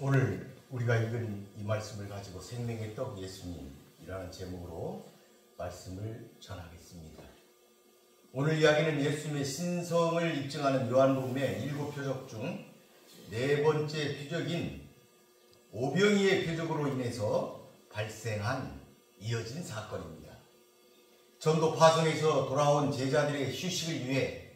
오늘 우리가 읽은 이 말씀을 가지고 생명의 떡 예수님이라는 제목으로 말씀을 전하겠습니다. 오늘 이야기는 예수님의 신성을 입증하는 요한복음의 7표적 중 네 번째 표적인 오병이의 표적으로 인해서 발생한 이어진 사건입니다. 전도 파송에서 돌아온 제자들의 휴식을 위해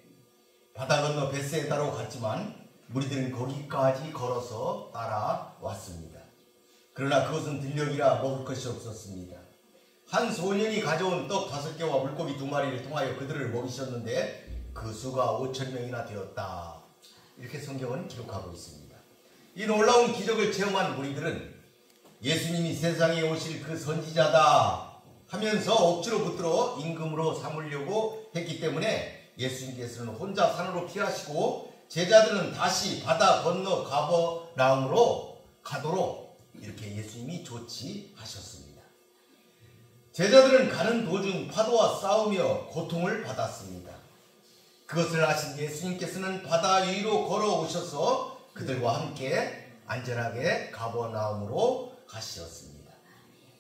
바다 건너 벳세다로 갔지만 무리들은 거기까지 걸어서 따라왔습니다. 그러나 그것은 들녘이라 먹을 것이 없었습니다. 한 소년이 가져온 떡 5개와 물고기 2마리를 통하여 그들을 먹이셨는데 그 수가 5,000명이나 되었다. 이렇게 성경은 기록하고 있습니다. 이 놀라운 기적을 체험한 무리들은 예수님이 세상에 오실 그 선지자다 하면서 억지로 붙들어 임금으로 삼으려고 했기 때문에 예수님께서는 혼자 산으로 피하시고 제자들은 다시 바다 건너 가버나움으로 가도록 이렇게 예수님이 조치하셨습니다. 제자들은 가는 도중 파도와 싸우며 고통을 받았습니다. 그것을 아신 예수님께서는 바다 위로 걸어오셔서 그들과 함께 안전하게 가버나움으로 가시었습니다.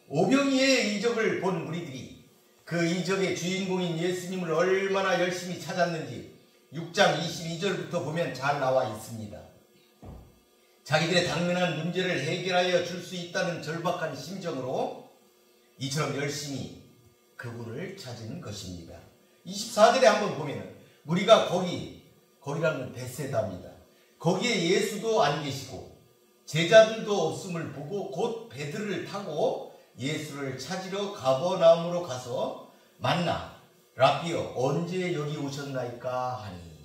오병이의 이적을 본 무리들이 그 이적의 주인공인 예수님을 얼마나 열심히 찾았는지 6장 22절부터 보면 잘 나와 있습니다. 자기들의 당면한 문제를 해결하여 줄 수 있다는 절박한 심정으로 이처럼 열심히 그분을 찾은 것입니다. 24절에 한번 보면 우리가 거기라는 벳세다입니다. 거기에 예수도 안 계시고 제자들도 없음을 보고 곧 배들을 타고 예수를 찾으러 가버나움으로 가서 만나 라비여 언제 여기 오셨나이까 하니.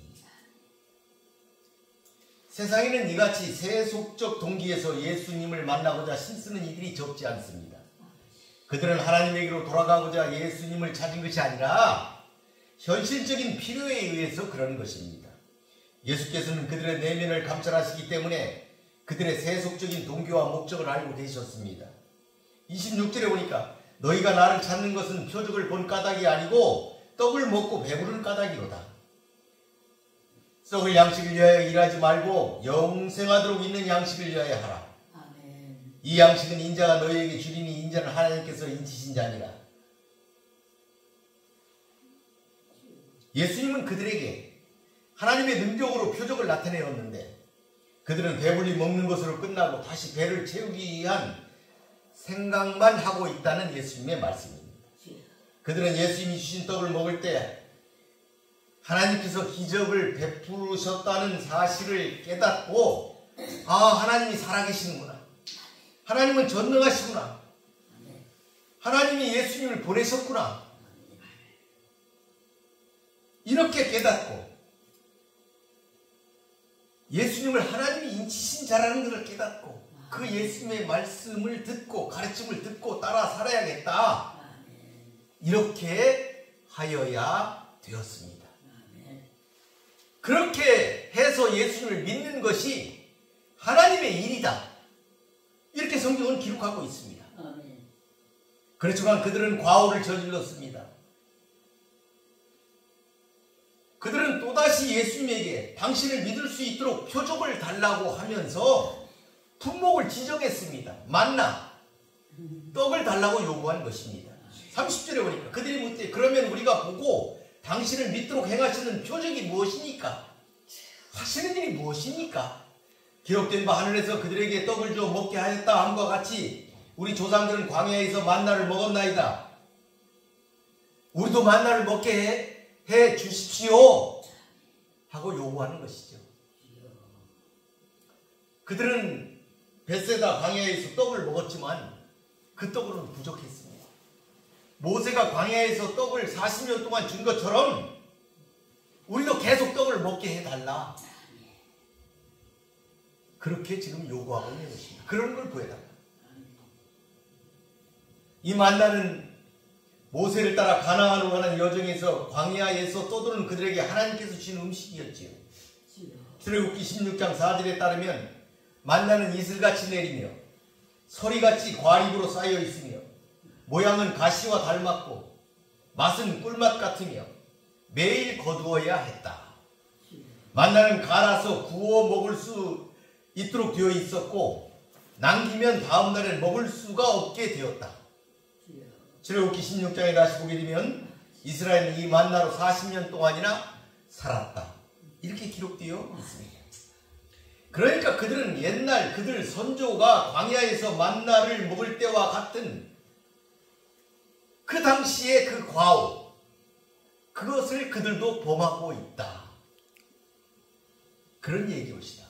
세상에는 이같이 세속적 동기에서 예수님을 만나고자 힘쓰는 이들이 적지 않습니다. 그들은 하나님에게로 돌아가고자 예수님을 찾은 것이 아니라 현실적인 필요에 의해서 그런 것입니다. 예수께서는 그들의 내면을 감찰하시기 때문에 그들의 세속적인 동기와 목적을 알고 계셨습니다. 26절에 보니까 너희가 나를 찾는 것은 표적을 본 까닭이 아니고 떡을 먹고 배부른 까닭이로다. 썩을 양식을 위하여 일하지 말고 영생하도록 있는 양식을 위하여 하라. 아멘. 이 양식은 인자가 너희에게 주리니 인자는 하나님께서 인치신 자니라. 예수님은 그들에게 하나님의 능력으로 표적을 나타내었는데 그들은 배불리 먹는 것으로 끝나고 다시 배를 채우기 위한 생각만 하고 있다는 예수님의 말씀입니다. 그들은 예수님이 주신 떡을 먹을 때 하나님께서 기적을 베푸셨다는 사실을 깨닫고 하나님이 살아계시는구나. 하나님은 전능하시구나. 하나님이 예수님을 보내셨구나. 이렇게 깨닫고 예수님을 하나님이 인치신 자라는 것을 깨닫고 그 예수님의 말씀을 듣고 가르침을 듣고 따라 살아야겠다. 이렇게 하여야 되었습니다. 그렇게 해서 예수님을 믿는 것이 하나님의 일이다. 이렇게 성경은 기록하고 있습니다. 그렇지만 그들은 과오를 저질렀습니다. 그들은 또다시 예수님에게 당신을 믿을 수 있도록 표적을 달라고 하면서 품목을 지정했습니다. 만나, 떡을 달라고 요구한 것입니다. 30절에 보니까 그들이 묻되 그러면 우리가 보고 당신을 믿도록 행하시는 표적이 무엇이니까? 하시는 일이 무엇이니까? 기록된 바 하늘에서 그들에게 떡을 줘 먹게 하였다 함과 같이 우리 조상들은 광야에서 만나를 먹었나이다. 우리도 만나를 먹게 해 주십시오 하고 요구하는 것이죠. 그들은 벳세다 광야에서 떡을 먹었지만 그 떡으로는 부족했습니다. 모세가 광야에서 떡을 40년 동안 준 것처럼 우리도 계속 떡을 먹게 해달라. 그렇게 지금 요구하고 있는 것입니다. 그런 걸 구해달라. 이 만나는 모세를 따라 가나안으로 가는 여정에서 광야에서 떠도는 그들에게 하나님께서 주신 음식이었지요. 출애굽기 16장 4절에 따르면 만나는 이슬같이 내리며 서리같이 과립으로 쌓여 있으며 모양은 가시와 닮았고 맛은 꿀맛 같으며 매일 거두어야 했다. 만나는 갈아서 구워 먹을 수 있도록 되어 있었고 남기면 다음 날에 먹을 수가 없게 되었다. 출애굽기 16장에 다시 보게 되면 이스라엘은 이 만나로 40년 동안이나 살았다. 이렇게 기록되어 있습니다. 그러니까 그들은 옛날 그들 선조가 광야에서 만나를 먹을 때와 같은 그 당시의 그 과오, 그것을 그들도 범하고 있다. 그런 얘기입니다.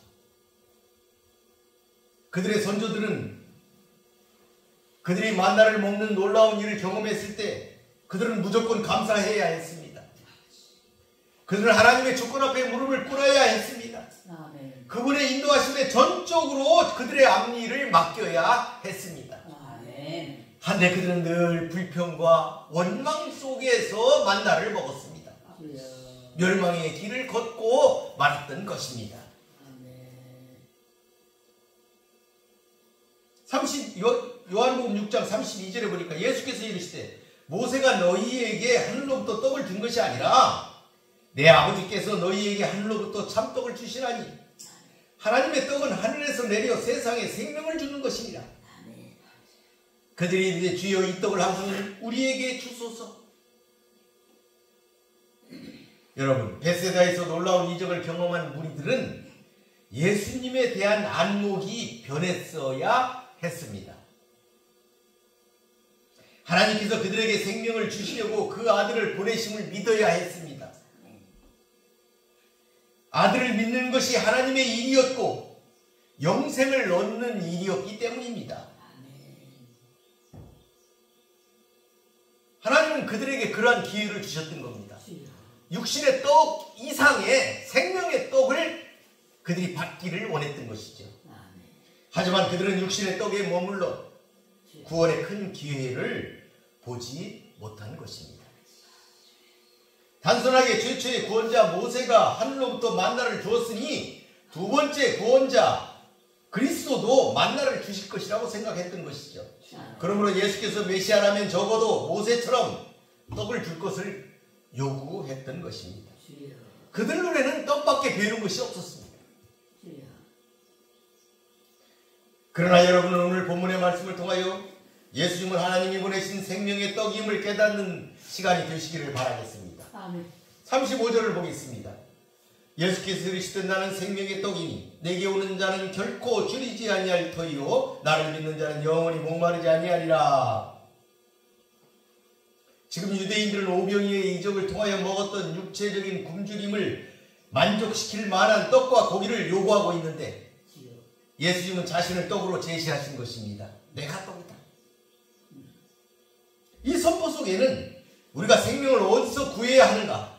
그들의 선조들은 그들이 만나를 먹는 놀라운 일을 경험했을 때 그들은 무조건 감사해야 했습니다. 그들은 하나님의 주권 앞에 무릎을 꿇어야 했습니다. 아멘. 그분의 인도하심에 전적으로 그들의 앞일을 맡겨야 했습니다. 아멘. 한데 그들은 늘 불평과 원망 속에서 만나를 먹었습니다. 멸망의 길을 걷고 말았던 것입니다. 요한복음 6장 32절에 보니까 예수께서 이르시되 모세가 너희에게 하늘로부터 떡을 준 것이 아니라 내 아버지께서 너희에게 하늘로부터 참떡을 주시나니 하나님의 떡은 하늘에서 내려 세상에 생명을 주는 것이니라. 그들이 이제 주여 이 떡을 항상 우리에게 주소서. 여러분, 베세다에서 놀라운 이적을 경험한 무리들은 예수님에 대한 안목이 변했어야 했습니다. 하나님께서 그들에게 생명을 주시려고 그 아들을 보내심을 믿어야 했습니다. 아들을 믿는 것이 하나님의 일이었고 영생을 얻는 일이었기 때문입니다. 하나님은 그들에게 그러한 기회를 주셨던 겁니다. 육신의 떡 이상의 생명의 떡을 그들이 받기를 원했던 것이죠. 하지만 그들은 육신의 떡에 머물러 구원의 큰 기회를 보지 못한 것입니다. 단순하게 최초의 구원자 모세가 하늘로부터 만나를 주었으니 두 번째 구원자 그리스도도 만나를 주실 것이라고 생각했던 것이죠. 그러므로 예수께서 메시아라면 적어도 모세처럼 떡을 줄 것을 요구했던 것입니다. 그들 눈에는 떡밖에 배운 것이 없었습니다. 그러나 여러분은 오늘 본문의 말씀을 통하여 예수님은 하나님이 보내신 생명의 떡임을 깨닫는 시간이 되시기를 바라겠습니다. 35절을 보겠습니다. 예수께서 이르시되 나는 생명의 떡이니 내게 오는 자는 결코 줄이지 아니할 터이요 나를 믿는 자는 영원히 목마르지 아니하리라. 지금 유대인들은 오병이어의 이적을 통하여 먹었던 육체적인 굶주림을 만족시킬 만한 떡과 고기를 요구하고 있는데 예수님은 자신을 떡으로 제시하신 것입니다. 내가 떡이다. 이 선포 속에는 우리가 생명을 어디서 구해야 하는가,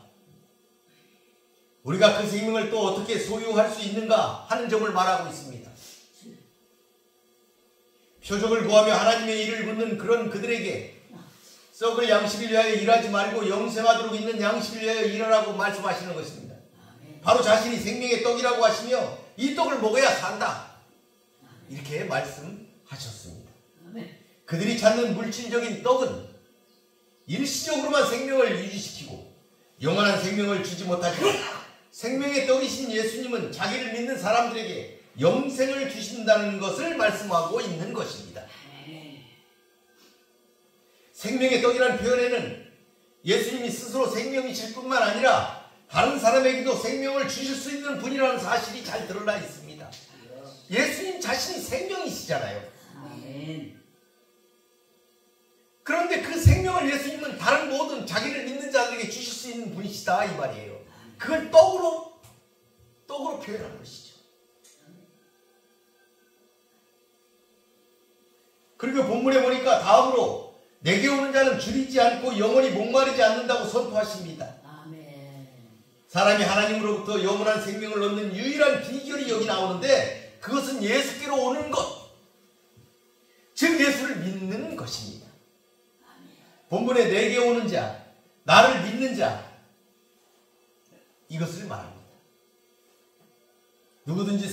우리가 그 생명을 또 어떻게 소유할 수 있는가 하는 점을 말하고 있습니다. 표적을 구하며 하나님의 일을 묻는 그런 그들에게 썩을 양식을 위하여 일하지 말고 영생하도록 있는 양식을 위하여 일하라고 말씀하시는 것입니다. 바로 자신이 생명의 떡이라고 하시며 이 떡을 먹어야 산다, 이렇게 말씀하셨습니다. 그들이 찾는 물질적인 떡은 일시적으로만 생명을 유지시키고 영원한 생명을 주지 못하지만 생명의 떡이신 예수님은 자기를 믿는 사람들에게 영생을 주신다는 것을 말씀하고 있는 것입니다. 생명의 떡이라는 표현에는 예수님이 스스로 생명이실 뿐만 아니라 다른 사람에게도 생명을 주실 수 있는 분이라는 사실이 잘 드러나 있습니다. 예수님 자신이 생명이시잖아요. 그런데 그 생명을 예수님은 다른 모든 자기를 믿는 자들에게 주실 수 있는 분이시다 이 말이에요. 그걸 떡으로 표현한 것이죠. 그리고 본문에 보니까 다음으로 내게 오는 자는 줄이지 않고 영원히 목마르지 않는다고 선포하십니다. 사람이 하나님으로부터 영원한 생명을 얻는 유일한 비결이 여기 나오는데 그것은 예수께로 오는 것, 즉 예수를 믿는 것입니다. 본문에 내게 오는 자, 나를 믿는 자, 이것을 말합니다. 누구든지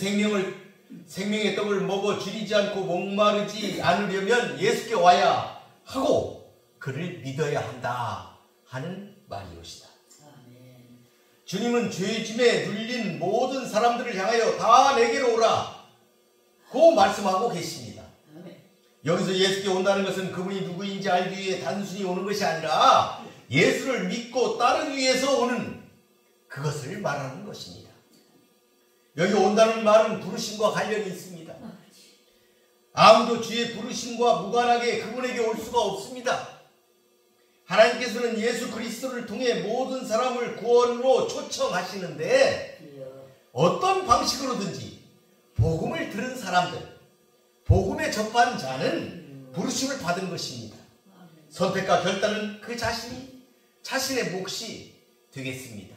생명의 떡을 먹어 줄이지 않고 목마르지 않으려면 예수께 와야 하고 그를 믿어야 한다 하는 말이옵니다. 주님은 죄짐에 눌린 모든 사람들을 향하여 다 내게로 오라 고 말씀하고 계십니다. 여기서 예수께 온다는 것은 그분이 누구인지 알기 위해 단순히 오는 것이 아니라 예수를 믿고 따르기 위해서 오는 그것을 말하는 것입니다. 여기 온다는 말은 부르심과 관련이 있습니다. 아무도 주의 부르심과 무관하게 그분에게 올 수가 없습니다. 하나님께서는 예수 그리스도를 통해 모든 사람을 구원으로 초청하시는데 어떤 방식으로든지 복음을 들은 사람들, 복음에 접한 자는 부르심을 받은 것입니다. 선택과 결단은 그 자신이 자신의 몫이 되겠습니다.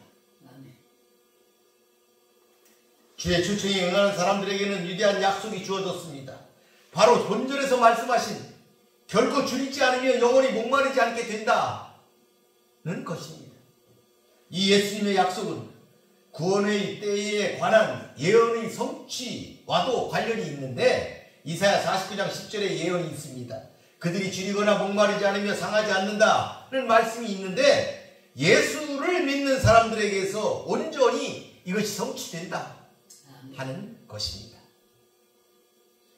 주의 초청에 응하는 사람들에게는 위대한 약속이 주어졌습니다. 바로 본절에서 말씀하신 결코 줄이지 않으면 영원히 목마르지 않게 된다는 것입니다. 이 예수님의 약속은 구원의 때에 관한 예언의 성취와도 관련이 있는데 이사야 49장 10절에 예언이 있습니다. 그들이 줄이거나 목마르지 않으며 상하지 않는다는 말씀이 있는데 예수를 믿는 사람들에게서 온전히 이것이 성취된다 하는 것입니다.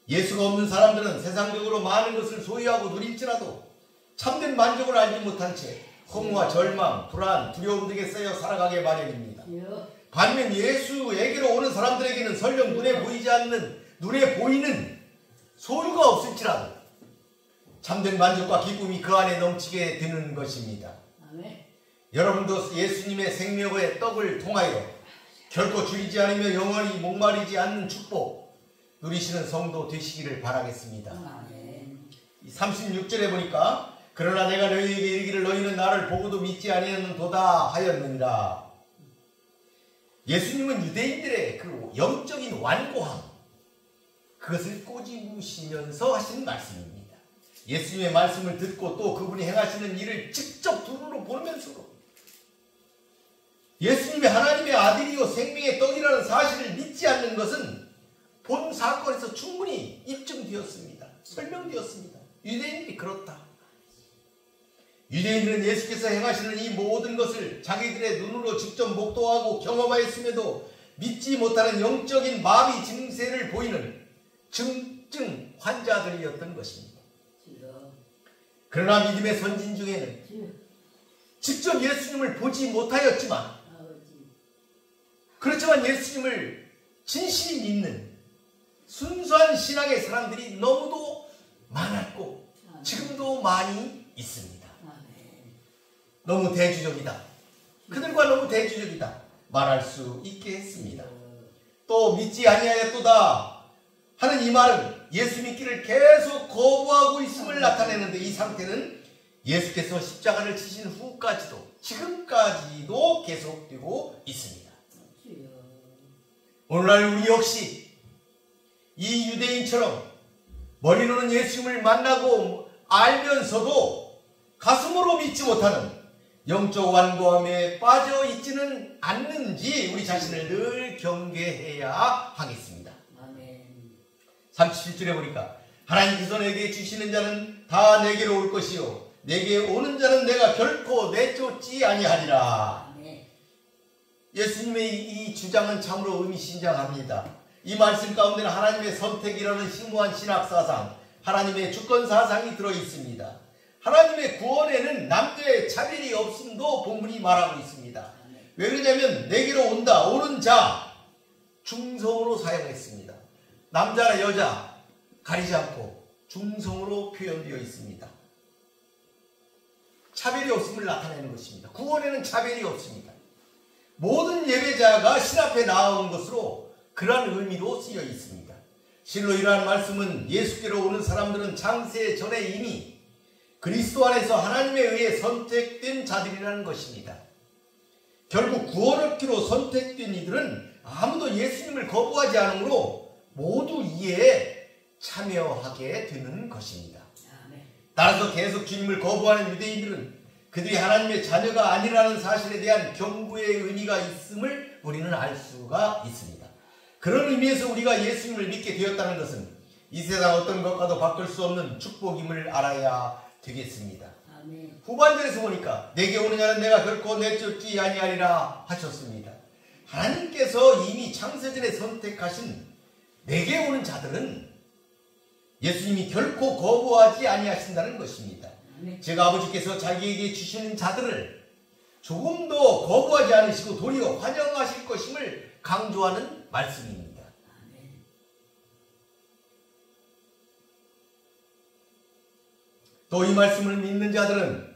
예수가 없는 사람들은 세상적으로 많은 것을 소유하고 누릴지라도 참된 만족을 알지 못한 채 허무와 절망, 불안, 두려움 등에 쌓여 살아가게 마련입니다. 반면 예수에게로 오는 사람들에게는 설령 눈에 보이는 소유가 없을지라도 참된 만족과 기쁨이 그 안에 넘치게 되는 것입니다. 여러분도 예수님의 생명의 떡을 통하여 결코 줄이지 않으며 영원히 목마르지 않는 축복 누리시는 성도 되시기를 바라겠습니다. 36절에 보니까 그러나 내가 너희에게 이르기를 너희는 나를 보고도 믿지 아니하는도다 하였느니라. 예수님은 유대인들의 그 영적인 완고함 그것을 꼬집으시면서 하시는 말씀입니다. 예수님의 말씀을 듣고 또 그분이 행하시는 일을 직접 눈으로 보면서도 예수님이 하나님의 아들이요 생명의 떡이라는 사실을 믿지 않는 것은 본 사건에서 충분히 입증되었습니다. 설명되었습니다. 유대인들이 그렇다. 유대인들은 예수께서 행하시는 이 모든 것을 자기들의 눈으로 직접 목도하고 경험하였음에도 믿지 못하는 영적인 마비 증세를 보이는 증증 환자들이었던 것입니다. 그러나 믿음의 선진 중에는 직접 예수님을 보지 못하였지만 그렇지만 예수님을 진실히 믿는 순수한 신앙의 사람들이 너무도 많았고 지금도 많이 있습니다. 너무 대주적이다. 그들과 너무 대주적이다. 말할 수 있게 했습니다. 또 믿지 아니하였도다 하는 이 말은 예수 믿기를 계속 거부하고 있음을 나타내는데 이 상태는 예수께서 십자가를 지신 후까지도 지금까지도 계속되고 있습니다. 오늘날 우리 역시 이 유대인처럼 머리로는 예수님을 만나고 알면서도 가슴으로 믿지 못하는 영적 완고함에 빠져 있지는 않는지 우리 자신을 늘 경계해야 하겠습니다. 37절에 보니까 하나님께서 내게 주시는 자는 다 내게로 올 것이요 내게 오는 자는 내가 결코 내쫓지 아니하리라. 예수님의 이 주장은 참으로 의미심장합니다. 이 말씀 가운데는 하나님의 선택이라는 심오한 신학사상, 하나님의 주권사상이 들어있습니다. 하나님의 구원에는 남녀의 차별이 없음도 본문이 말하고 있습니다. 왜 그러냐면 내게로 온다, 오는 자, 중성으로 사용했습니다. 남자나 여자 가리지 않고 중성으로 표현되어 있습니다. 차별이 없음을 나타내는 것입니다. 구원에는 차별이 없습니다. 모든 예배자가 신 앞에 나온 것으로 그러한 의미로 쓰여 있습니다. 실로 이러한 말씀은 예수께로 오는 사람들은 창세 전에 이미 그리스도 안에서 하나님에 의해 선택된 자들이라는 것입니다. 결국 구원 얻기로 선택된 이들은 아무도 예수님을 거부하지 않으므로 모두 이에 참여하게 되는 것입니다. 따라서 계속 주님을 거부하는 유대인들은 그들이 하나님의 자녀가 아니라는 사실에 대한 경고의 의미가 있음을 우리는 알 수가 있습니다. 그런 의미에서 우리가 예수님을 믿게 되었다는 것은 이 세상 어떤 것과도 바꿀 수 없는 축복임을 알아야 되겠습니다. 아멘. 후반절에서 보니까 내게 오는 자는 내가 결코 내쫓지 아니하리라 하셨습니다. 하나님께서 이미 창세전에 선택하신 내게 오는 자들은 예수님이 결코 거부하지 아니하신다는 것입니다. 즉 아버지께서 자기에게 주시는 자들을 조금도 거부하지 않으시고 도리어 환영하실 것임을 강조하는 말씀입니다. 또 이 말씀을 믿는 자들은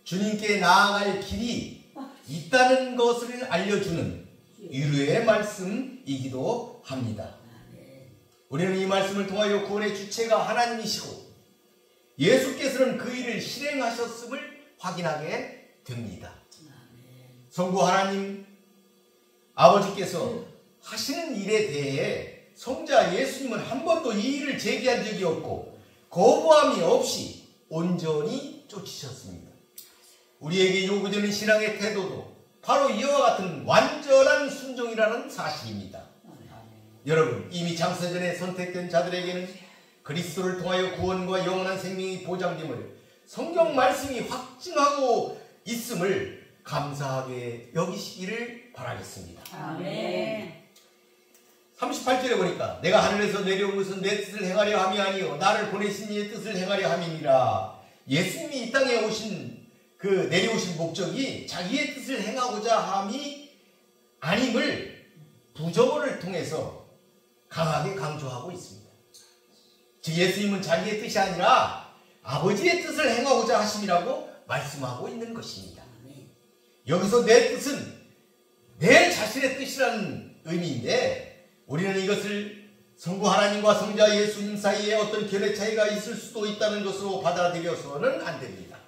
주님께 나아갈 길이 있다는 것을 알려주는 위로의 말씀이기도 합니다. 우리는 이 말씀을 통하여 구원의 주체가 하나님이시고 예수께서는 그 일을 실행하셨음을 확인하게 됩니다. 성부 하나님 아버지께서 하시는 일에 대해 성자 예수님은 한 번도 이 일을 제기한 적이 없고 거부함이 없이 온전히 쫓으셨습니다. 우리에게 요구되는 신앙의 태도도 바로 이와 같은 완전한 순종이라는 사실입니다. 여러분, 이미 장세전에 선택된 자들에게는 그리스도를 통하여 구원과 영원한 생명이 보장됨을 성경 말씀이 확증하고 있음을 감사하게 여기시기를 바라겠습니다. 아멘. 38절에 보니까 내가 하늘에서 내려온 것은 내 뜻을 행하려 함이 아니요 나를 보내신 이의 뜻을 행하려 함이니라. 예수님이 이 땅에 오신 내려오신 목적이 자기의 뜻을 행하고자 함이 아님을 부조문을 통해서 강하게 강조하고 있습니다. 즉 예수님은 자기의 뜻이 아니라 아버지의 뜻을 행하고자 하심이라고 말씀하고 있는 것입니다. 여기서 내 뜻은 내 자신의 뜻이라는 의미인데 우리는 이것을 성부 하나님과 성자 예수님 사이에 어떤 견해 차이가 있을 수도 있다는 것으로 받아들여서는 안 됩니다.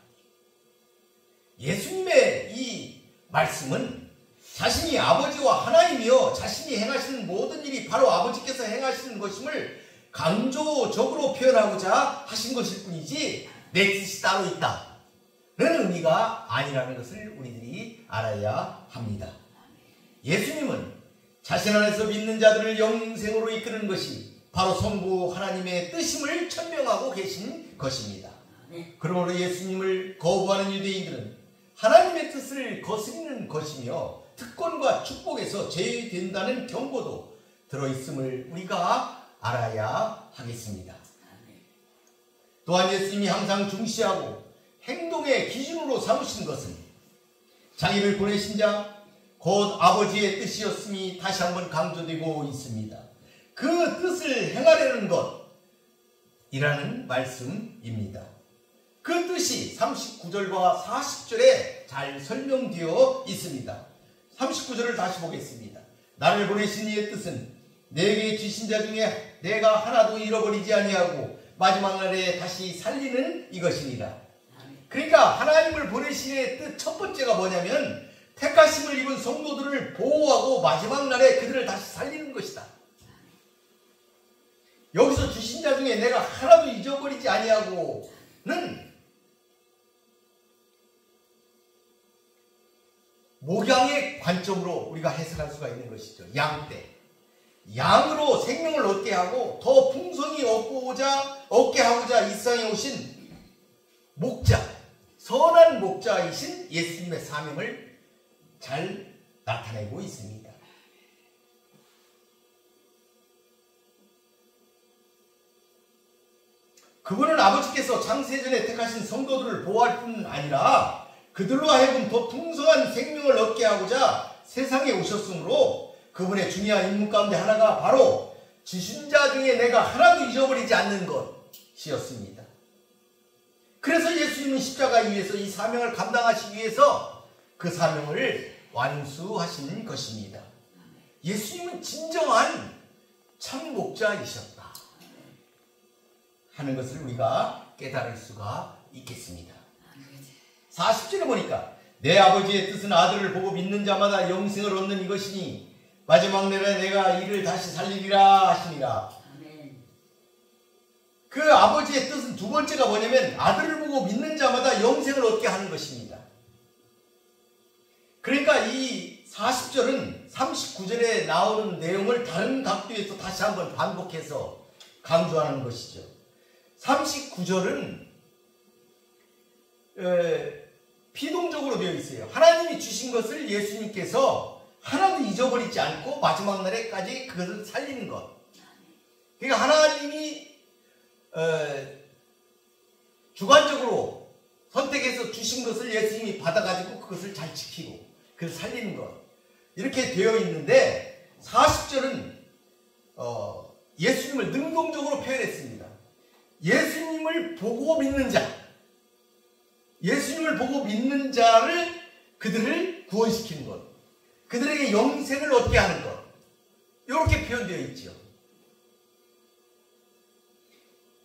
예수님의 이 말씀은 자신이 아버지와 하나님이여 자신이 행하시는 모든 일이 바로 아버지께서 행하시는 것임을 강조적으로 표현하고자 하신 것일 뿐이지 내 뜻이 따로 있다는 의미가 아니라는 것을 우리들이 알아야 합니다. 예수님은 자신 안에서 믿는 자들을 영생으로 이끄는 것이 바로 성부 하나님의 뜻임을 천명하고 계신 것입니다. 그러므로 예수님을 거부하는 유대인들은 하나님의 뜻을 거스리는 것이며 특권과 축복에서 제외된다는 경고도 들어있음을 우리가 알아야 하겠습니다. 또한 예수님이 항상 중시하고 행동의 기준으로 삼으신 것은 자기를 보내신 자 곧 아버지의 뜻이었음이 다시 한번 강조되고 있습니다. 그 뜻을 행하려는 것이라는 말씀입니다. 그 뜻이 39절과 40절에 잘 설명되어 있습니다. 39절을 다시 보겠습니다. 나를 보내신 이의 뜻은 내게 주신 자 중에 내가 하나도 잃어버리지 아니하고 마지막 날에 다시 살리는 이것이니라. 그러니까 하나님을 보내신 이의 뜻 첫 번째가 뭐냐면 택하심을 입은 성도들을 보호하고 마지막 날에 그들을 다시 살리는 것이다. 여기서 주신 자 중에 내가 하나도 잊어버리지 아니하고는 목양의 관점으로 우리가 해석할 수가 있는 것이죠. 양떼. 양으로 생명을 얻게 하고 더 풍성히 얻게 하고자 이 세상에 오신 목자, 선한 목자이신 예수님의 사명을 잘 나타내고 있습니다. 그분은 아버지께서 창세전에 택하신 성도들을 보호할 뿐 아니라 그들로 하여금 더 풍성한 생명을 얻게 하고자 세상에 오셨으므로 그분의 중요한 임무 가운데 하나가 바로 주신 자 중에 내가 하나도 잊어버리지 않는 것이었습니다. 그래서 예수님은 십자가 위에서 이 사명을 감당하시기 위해서 그 사명을 완수하신 것입니다. 예수님은 진정한 참 목자이셨다 하는 것을 우리가 깨달을 수가 있겠습니다. 40절에 보니까 내 아버지의 뜻은 아들을 보고 믿는 자마다 영생을 얻는 이것이니 마지막 날에 내가 이를 다시 살리리라 하시니라. 그 아버지의 뜻은 두 번째가 뭐냐면 아들을 보고 믿는 자마다 영생을 얻게 하는 것입니다. 그러니까 이 40절은 39절에 나오는 내용을 다른 각도에서 다시 한번 반복해서 강조하는 것이죠. 39절은 피동적으로 되어 있어요. 하나님이 주신 것을 예수님께서 하나도 잊어버리지 않고 마지막 날에까지 그것을 살리는 것. 그러니까 하나님이 주관적으로 선택해서 주신 것을 예수님이 받아가지고 그것을 잘 지키고 그걸 살리는 것 이렇게 되어 있는데 40절은 예수님을 능동적으로 표현했습니다. 예수님을 보고 믿는 자, 예수님을 보고 믿는 자를 그들을 구원시키는 것, 그들에게 영생을 얻게 하는 것 이렇게 표현되어 있죠.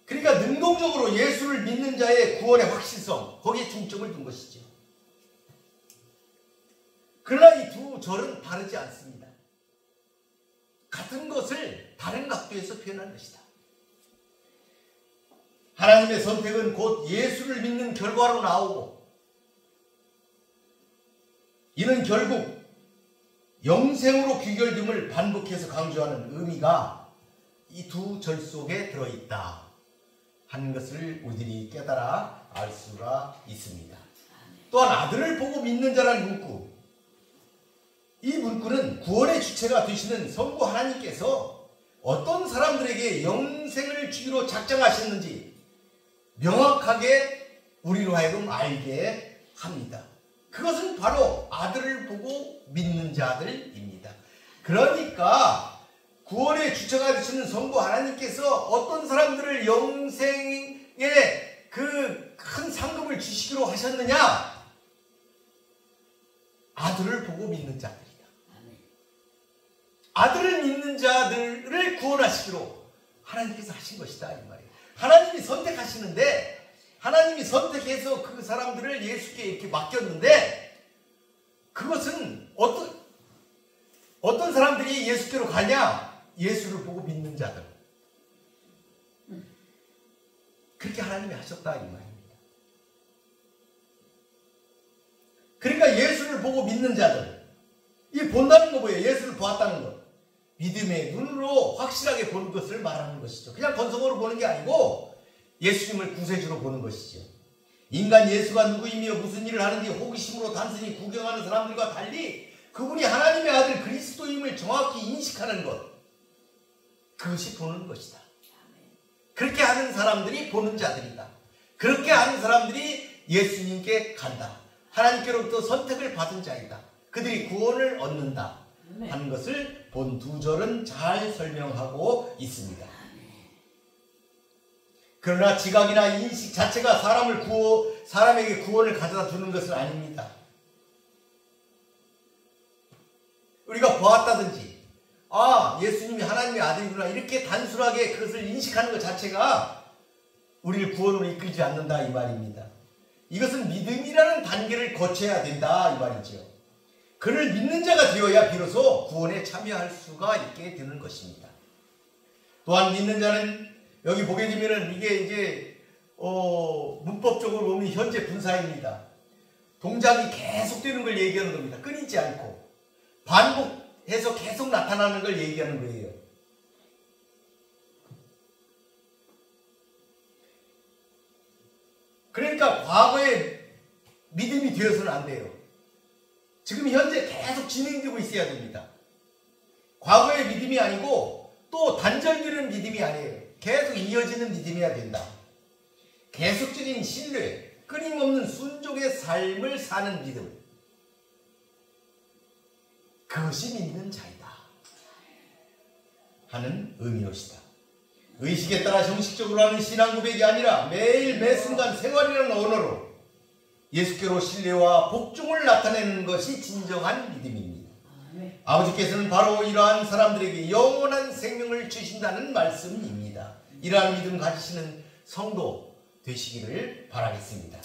그러니까 능동적으로 예수를 믿는 자의 구원의 확실성 거기에 중점을 둔 것이죠. 그러나 이 두 절은 다르지 않습니다. 같은 것을 다른 각도에서 표현한 것이다. 하나님의 선택은 곧 예수를 믿는 결과로 나오고 이는 결국 영생으로 귀결됨을 반복해서 강조하는 의미가 이 두 절 속에 들어있다 하는 것을 우리들이 깨달아 알 수가 있습니다. 또한 아들을 보고 믿는 자라는 문구, 이 문구는 구원의 주체가 되시는 성부 하나님께서 어떤 사람들에게 영생을 주기로 작정하셨는지 명확하게 우리로 하여금 알게 합니다. 그것은 바로 아들을 보고 믿는 자들입니다. 그러니까 구원의 주체가 되시는 성부 하나님께서 어떤 사람들을 영생의 그 큰 상급을 주시기로 하셨느냐? 아들을 보고 믿는 자들이다. 아들을 믿는 자들을 구원하시기로 하나님께서 하신 것이다 이 말이에요. 하나님이 선택하시는데 하나님이 선택해서 그 사람들을 예수께 이렇게 맡겼는데 그것은 어떤 사람들이 예수께로 가냐? 예수를 보고 믿는 자들. 그렇게 하나님이 하셨다 이 말입니다. 그러니까 예수를 보고 믿는 자들, 이 본다는 거 뭐예요? 예수를 보았다는 것, 믿음의 눈으로 확실하게 보는 것을 말하는 것이죠. 그냥 건성으로 보는 게 아니고 예수님을 구세주로 보는 것이죠. 인간 예수가 누구이며 무슨 일을 하는지 호기심으로 단순히 구경하는 사람들과 달리 그분이 하나님의 아들 그리스도임을 정확히 인식하는 것, 그것이 보는 것이다. 그렇게 하는 사람들이 보는 자들이다. 그렇게 하는 사람들이 예수님께 간다. 하나님께로부터 선택을 받은 자이다. 그들이 구원을 얻는다 하는 것을 본 두 절은 잘 설명하고 있습니다. 그러나 지각이나 인식 자체가 사람에게 구원을 가져다 주는 것은 아닙니다. 우리가 보았다든지 예수님이 하나님의 아들이구나 이렇게 단순하게 그것을 인식하는 것 자체가 우리를 구원으로 이끌지 않는다 이 말입니다. 이것은 믿음이라는 단계를 거쳐야 된다 이 말이죠. 그를 믿는 자가 되어야 비로소 구원에 참여할 수가 있게 되는 것입니다. 또한 믿는 자는 여기 보게 되면은 이게 이제 문법적으로 보면 현재 분사입니다. 동작이 계속되는 걸 얘기하는 겁니다. 끊이지 않고 반복해서 계속 나타나는 걸 얘기하는 거예요. 그러니까 과거에 믿음이 되어서는 안 돼요. 지금 현재 계속 진행되고 있어야 됩니다. 과거의 믿음이 아니고 또 단절되는 믿음이 아니에요. 계속 이어지는 믿음이어야 된다. 계속적인 신뢰, 끊임없는 순종의 삶을 사는 믿음, 그것이 믿는 자이다 하는 의미였다. 의식에 따라 형식적으로 하는 신앙 고백이 아니라 매일 매순간 생활이라는 언어로 예수께로 신뢰와 복종을 나타내는 것이 진정한 믿음입니다. 아버지께서는 바로 이러한 사람들에게 영원한 생명을 주신다는 말씀입니다. 이러한 믿음 가지시는 성도 되시기를 바라겠습니다.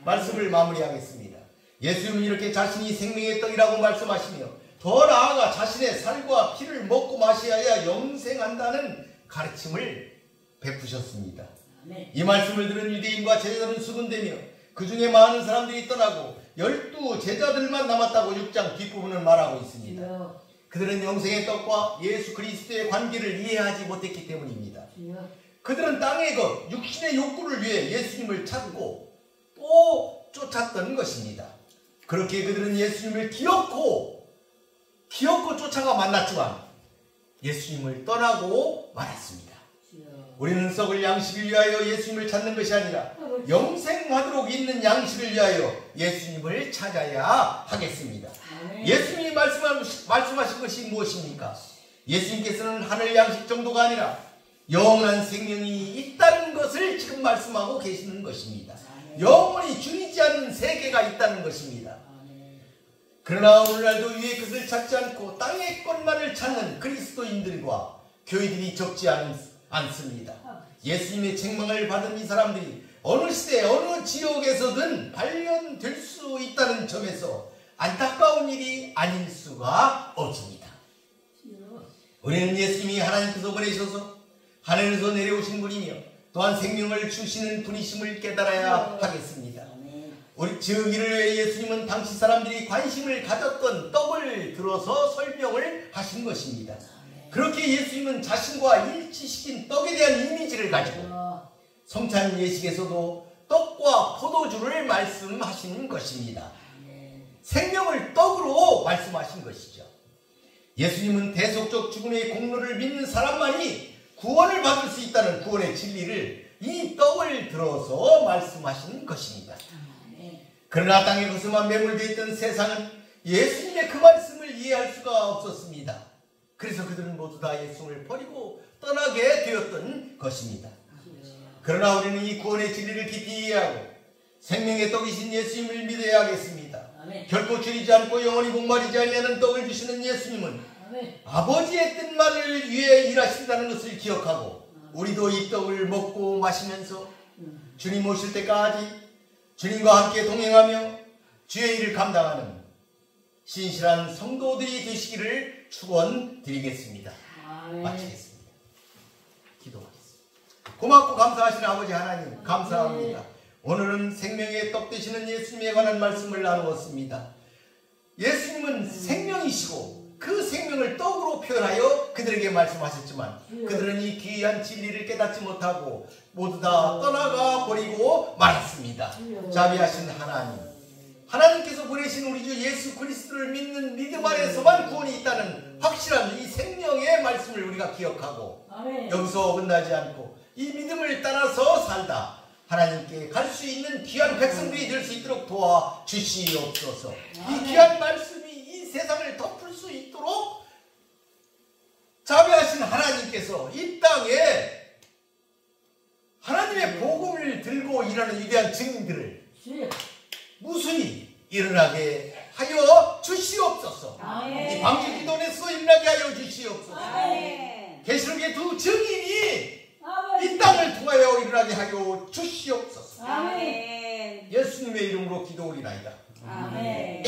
말씀을 마무리하겠습니다. 예수님은 이렇게 자신이 생명의 떡이라고 말씀하시며 더 나아가 자신의 살과 피를 먹고 마셔야 영생한다는 가르침을 베푸셨습니다. 이 말씀을 들은 유대인과 제자들은 수군대며 그 중에 많은 사람들이 떠나고 12 제자들만 남았다고 6장 뒷부분은 말하고 있습니다. 그들은 영생의 떡과 예수 그리스도의 관계를 이해하지 못했기 때문입니다. 그들은 땅의 것, 육신의 욕구를 위해 예수님을 찾고 또 쫓았던 것입니다. 그렇게 그들은 예수님을 기어코 쫓아가 만났지만 예수님을 떠나고 말았습니다. 우리는 썩을 양식을 위하여 예수님을 찾는 것이 아니라 영생하도록 있는 양식을 위하여 예수님을 찾아야 하겠습니다. 예수님이 말씀하신 것이 무엇입니까? 예수님께서는 하늘 양식 정도가 아니라 영원한 생명이 있다는 것을 지금 말씀하고 계시는 것입니다. 영원히 죽이지 않는 세계가 있다는 것입니다. 그러나 오늘날도 위의 것을 찾지 않고 땅의 것만을 찾는 그리스도인들과 교회들이 적지 않습니다. 예수님의 책망을 받은 이 사람들이 어느 시대 어느 지역에서든 발견될 수 있다는 점에서 안타까운 일이 아닐 수가 없습니다. 우리는 예수님이 하나님께서 보내셔서 하늘에서 내려오신 분이며 또한 생명을 주시는 분이심을 깨달아야 하겠습니다. 즉 이를 위해 예수님은 당시 사람들이 관심을 가졌던 떡을 들어서 설명을 하신 것입니다. 그렇게 예수님은 자신과 일치시킨 떡에 대한 이미지를 가지고 성찬 예식에서도 떡과 포도주를 말씀하신 것입니다. 생명을 떡으로 말씀하신 것이죠. 예수님은 대속적 죽음의 공로를 믿는 사람만이 구원을 받을 수 있다는 구원의 진리를 이 떡을 들어서 말씀하신 것입니다. 그러나 땅에 것에만 매몰되어 있던 세상은 예수님의 그 말씀을 이해할 수가 없었습니다. 그래서 그들은 모두 다 예수님을 버리고 떠나게 되었던 것입니다. 그러나 우리는 이 구원의 진리를 깊이 이해하고 생명의 떡이신 예수님을 믿어야 하겠습니다. 결코 줄이지 않고 영원히 목마르지 아니하는 떡을 주시는 예수님은 아버지의 뜻만을 위해 일하신다는 것을 기억하고 우리도 이 떡을 먹고 마시면서 주님 오실 때까지 주님과 함께 동행하며 주의 일을 감당하는 신실한 성도들이 되시기를 축원드리겠습니다. 마치겠습니다. 기도하겠습니다. 고맙고 감사하신 아버지 하나님 감사합니다. 오늘은 생명의 떡 되시는 예수님에 관한 말씀을 나누었습니다. 예수님은 생명이시고 그 생명을 떡으로 표현하여 그들에게 말씀하셨지만 그들은 이 귀한 진리를 깨닫지 못하고 모두 다 떠나가 버리고 말았습니다. 자비하신 하나님, 하나님께서 보내신 우리 주 예수 그리스도를 믿는 믿음 안에서만 구원이 있다는 확실한 이 생명의 말씀을 우리가 기억하고 여기서 어긋나지 않고 이 믿음을 따라서 살다 하나님께 갈 수 있는 귀한 백성들이 될 수 있도록 도와주시옵소서. 이 귀한 말씀이 이 세상을 덮을 수 있도록 자비하신 하나님께서 이 땅에 하나님의 복음을 들고 일하는 위대한 증인들을 무수히 일어나게 하여 주시옵소서. 이 방주기도에서 일어나게 하여 주시옵소서. 계시록의 두 증인이 이 땅을 통하여 일어나게 하여 주시옵소서. 예수님의 이름으로 기도드리나이다. 아멘.